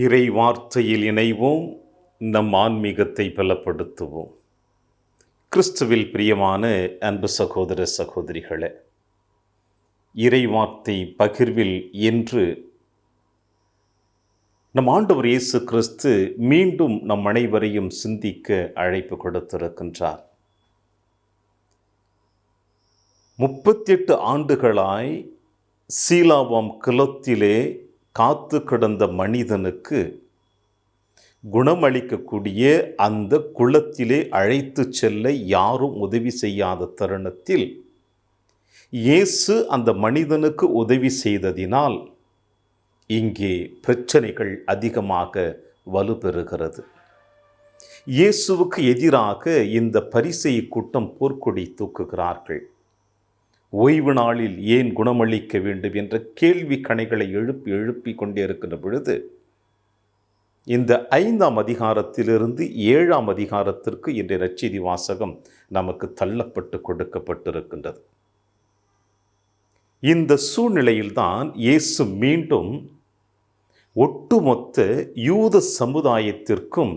இறை வார்த்தையில் இணைவோம், நம் ஆன்மீகத்தை பலப்படுத்துவோம். கிறிஸ்துவில் பிரியமான அன்பு சகோதர சகோதரிகளே, இறை வார்த்தை பகிர்வில் என்று நம் ஆண்டவர் இயேசு கிறிஸ்து மீண்டும் நம் அனைவரையும் சிந்திக்க அழைப்பு கொடுத்திருக்கின்றார். 38 ஆண்டுகளாய் சீலாவாம் குலத்திலே காத்து கிடந்த மனிதனுக்கு குணமளிக்கக்கூடிய அந்த குளத்திலே அழைத்து செல்ல யாரும் உதவி செய்யாத தருணத்தில் இயேசு அந்த மனிதனுக்கு உதவி செய்ததினால் இங்கே பிரச்சனைகள் அதிகமாக வலுப்பெறுகிறது. இயேசுவுக்கு எதிராக இந்த பரிசேய கூட்டம் போர்க்கொடி தூக்குகிறார்கள். ஓய்வு நாளில் ஏன் குணமளிக்க வேண்டும் என்ற கேள்வி கணைகளை எழுப்பி கொண்டே இருக்கின்ற பொழுது இந்த 5ஆம் அதிகாரத்திலிருந்து 7ஆம் அதிகாரத்திற்கு இன்றைய நற்செய்தி வாசகம் நமக்கு தள்ளப்பட்டு கொடுக்கப்பட்டிருக்கின்றது. இந்த சூழ்நிலையில்தான் இயேசு மீண்டும் ஒட்டுமொத்த யூத சமுதாயத்திற்கும்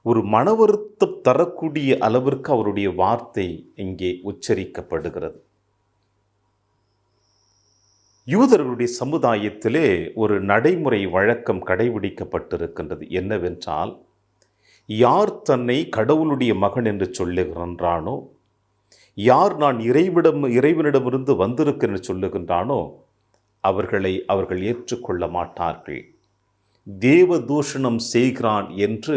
ஒரு மனவருத்தம் தரக்கூடிய அளவிற்கு அவருடைய வார்த்தை இங்கே உச்சரிக்கப்படுகிறது. யூதர்களுடைய சமுதாயத்திலே ஒரு நடைமுறை வழக்கம் கடைபிடிக்கப்பட்டிருக்கின்றது. என்னவென்றால், யார் தன்னை கடவுளுடைய மகன் என்று சொல்லுகின்றானோ, யார் நான் இறைவனிடமிருந்து வந்திருக்கிறேன் என்று சொல்லுகின்றானோ அவர்கள் ஏற்றுக்கொள்ள மாட்டார்கள். தேவ தூஷணம் செய்கிறான் என்று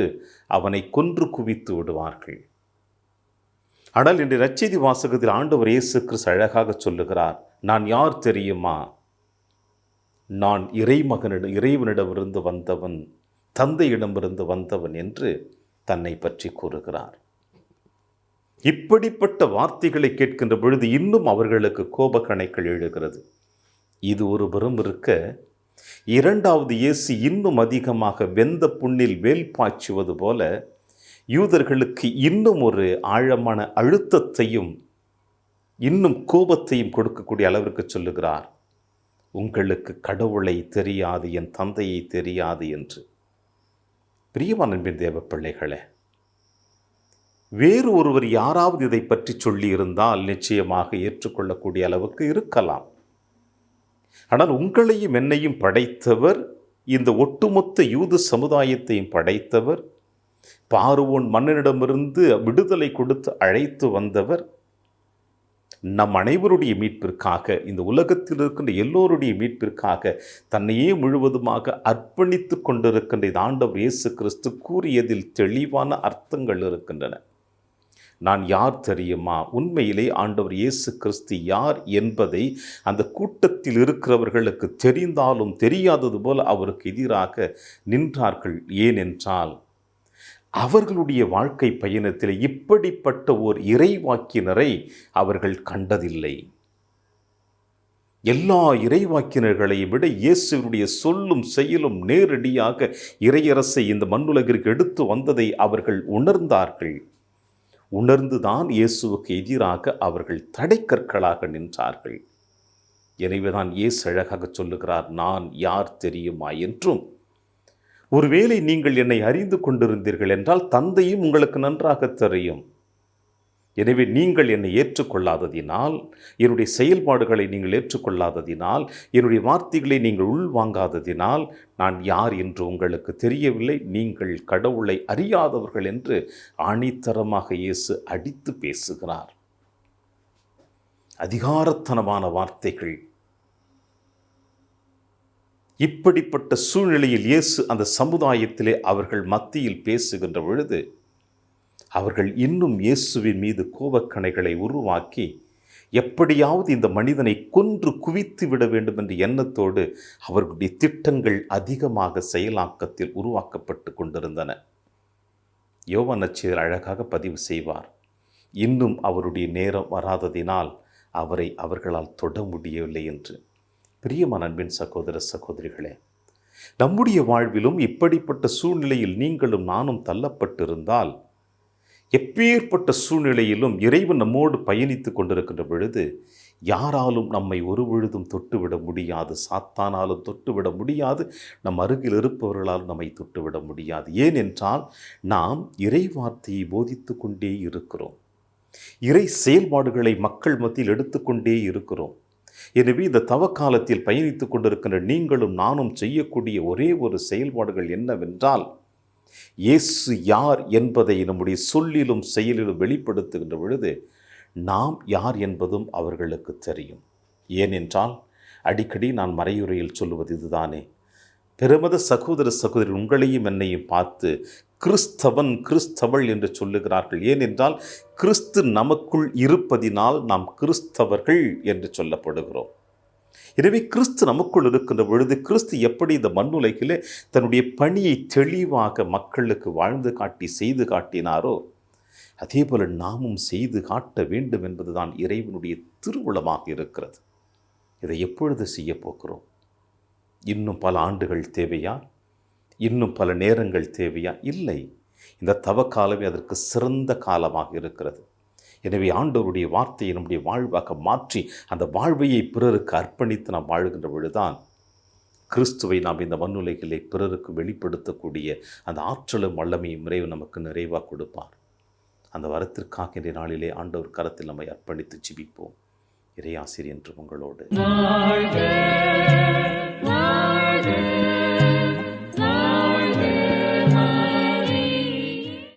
அவனை கொன்று குவித்து விடுவார்கள். ஆனால் இன்று நற்செய்தி வாசகத்தில் ஆண்டவர் இயேசு கிறிஸ்து அழகாக சொல்லுகிறார், நான் யார் தெரியுமா? நான் இறைவனிடமிருந்து வந்தவன், தந்தையிடமிருந்து வந்தவன் என்று தன்னை பற்றி கூறுகிறார். இப்படிப்பட்ட வார்த்தைகளை கேட்கின்ற பொழுது இன்னும் அவர்களுக்கு கோபக்கணைகள் எழுகிறது. இது ஒரு புறம் இருக்க, இரண்டாவது இயேசு இன்னும் அதிகமாக வெந்த புண்ணில் வேல் பாய்ச்சுவது போல யூதர்களுக்கு இன்னும் ஒரு ஆழமான அழுத்தத்தையும் இன்னும் கோபத்தையும் கொடுக்கக்கூடிய அளவிற்கு சொல்லுகிறார், உங்களுக்கு கடவுளை தெரியாது, என் தந்தையை தெரியாது என்று. பிரியமான அன்பின் தேவ பிள்ளைகளே, வேறு ஒருவர் யாராவது இதை பற்றி சொல்லி இருந்தால் நிச்சயமாக ஏற்றுக்கொள்ளக்கூடிய அளவுக்கு இருக்கலாம். ஆனால் உங்களையும் என்னையும் படைத்தவர், இந்த ஒட்டுமொத்த யூத சமுதாயத்தையும் படைத்தவர், பார்வோன் மன்னனிடமிருந்து விடுதலை கொடுத்து அழைத்து வந்தவர், நம் அனைவருடைய மீட்பிற்காக, இந்த உலகத்தில் இருக்கின்ற எல்லோருடைய மீட்பிற்காக தன்னையே முழுவதுமாக அர்ப்பணித்து கொண்டிருக்கின்ற இந்த ஆண்டவர் இயேசு கிறிஸ்து கூறியதில் தெளிவான அர்த்தங்கள் இருக்கின்றன. நான் யார் தெரியுமா? உண்மையிலே ஆண்டவர் இயேசு கிறிஸ்து யார் என்பதை அந்த கூட்டத்தில் இருக்கிறவர்களுக்கு தெரிந்தாலும் தெரியாதது போல அவருக்கு எதிராக நின்றார்கள். ஏனென்றால் அவர்களுடைய வாழ்க்கை பயணத்தில் இப்படிப்பட்ட ஓர் இறைவாக்கினரை அவர்கள் கண்டதில்லை. எல்லா இறைவாக்கினர்களை விட இயேசுடைய சொல்லும் செயலும் நேரடியாக இறையரசை இந்த மண்ணுலகிற்கு எடுத்து வந்ததை அவர்கள் உணர்ந்தார்கள். உணர்ந்துதான் இயேசுவுக்கு எதிராக அவர்கள் தடைக்கற்களாக நின்றார்கள். எனவேதான் இயேசு அழகாக சொல்லுகிறார், நான் யார் தெரியுமா என்றும், ஒருவேளை நீங்கள் என்னை அறிந்து கொண்டிருந்தீர்கள் என்றால் தந்தையும் உங்களுக்கு நன்றாக தெரியும். எனவே நீங்கள் என்னை ஏற்றுக்கொள்ளாததினால், என்னுடைய செயல்பாடுகளை நீங்கள் ஏற்றுக்கொள்ளாததினால், என்னுடைய வார்த்தைகளை நீங்கள் உள்வாங்காததினால் நான் யார் என்று உங்களுக்கு தெரியவில்லை, நீங்கள் கடவுளை அறியாதவர்கள் என்று ஆணித்தரமாக இயேசு அடித்து பேசுகிறார். அதிகாரத்தனமான வார்த்தைகள். இப்படிப்பட்ட சூழ்நிலையில் இயேசு அந்த சமுதாயத்திலே அவர்கள் மத்தியில் பேசுகின்ற பொழுது அவர்கள் இன்னும் இயேசுவின் மீது கோபக்கணைகளை உருவாக்கி எப்படியாவது இந்த மனிதனை கொன்று குவித்து விட வேண்டும் என்ற எண்ணத்தோடு அவர்களுடைய திட்டங்கள் அதிகமாக செயலாக்கத்தில் உருவாக்கப்பட்டு கொண்டிருந்தன. யோவான் நற்செய்தியில் அழகாக பதிவு செய்வார், இன்னும் அவருடைய நேரம் வராததினால் அவரை அவர்களால் தொட முடியவில்லை என்று. பிரியமான அன்பின் சகோதர சகோதரிகளே, நம்முடைய வாழ்விலும் இப்படிப்பட்ட சூழ்நிலையில் நீங்களும் நானும் தள்ளப்பட்டிருந்தால் எப்பேற்பட்ட சூழ்நிலையிலும் இறைவன் நம்மோடு பயணித்து கொண்டிருக்கின்ற பொழுது யாராலும் நம்மை ஒரு பொழுதும் தொட்டுவிட முடியாது. சாத்தானாலும் தொட்டுவிட முடியாது. நம் அருகில் இருப்பவர்களால் நம்மை தொட்டுவிட முடியாது. ஏனென்றால் நாம் இறை வார்த்தையை போதித்து கொண்டே இருக்கிறோம். இறை செயல்பாடுகளை மக்கள் மத்தியில் எடுத்துக்கொண்டே இருக்கிறோம். எனவே இந்த தவக்காலத்தில் பயணித்து கொண்டிருக்கின்ற நீங்களும் நானும் செய்யக்கூடிய ஒரே ஒரு செயல்பாடுகள் என்னவென்றால், இயேசு யார் என்பதை நம்முடைய சொல்லிலும் செயலிலும் வெளிப்படுத்துகின்ற பொழுது நாம் யார் என்பதும் அவர்களுக்கு தெரியும். ஏனென்றால் அடிக்கடி நான் மறையுரையில் சொல்லுவது இதுதானே, பெருமத சகோதர சகோதரி உங்களையும் என்னையும் பார்த்து கிறிஸ்தவன் கிறிஸ்தவள் என்று சொல்லுகிறார்கள். ஏனென்றால் கிறிஸ்து நமக்குள் இருப்பதினால் நாம் கிறிஸ்தவர்கள் என்று சொல்லப்படுகிறோம். எனவே கிறிஸ்து நமக்குள் இருக்கின்ற பொழுது கிறிஸ்து எப்படி இந்த மண்ணுலகிலே தன்னுடைய பணியை தெளிவாக மக்களுக்கு வாழ்ந்து காட்டி செய்து காட்டினாரோ, அதே போல நாமும் செய்து காட்ட வேண்டும் என்பதுதான் இறைவனுடைய திருவுளமாக இருக்கிறது. இதை எப்பொழுது செய்ய போகிறோம்? இன்னும் பல ஆண்டுகள் தேவையா? இன்னும் பல நேரங்கள் தேவையா? இல்லை. இந்த தவக்காலமே அதற்கு சிறந்த காலமாக இருக்கிறது. எனவே ஆண்டவருடைய வார்த்தையை நம்முடைய வாழ்வாக மாற்றி அந்த வாழ்வையை பிறருக்கு அர்ப்பணித்து நாம் வாழ்கின்ற பொழுதுதான் கிறிஸ்துவை நாம் இந்த மண்ணுலகிலே பிறருக்கு வெளிப்படுத்தக்கூடிய அந்த ஆற்றலும் வல்லமையும் இறைவன் நமக்கு நிறைவாக கொடுப்பார். அந்த வரத்திற்காக இன்றைய நாளிலே ஆண்டவர் கரத்தில் நம்மை அர்ப்பணித்து ஜெபிப்போம். இறையாசிரியர் என்று உங்களோடு.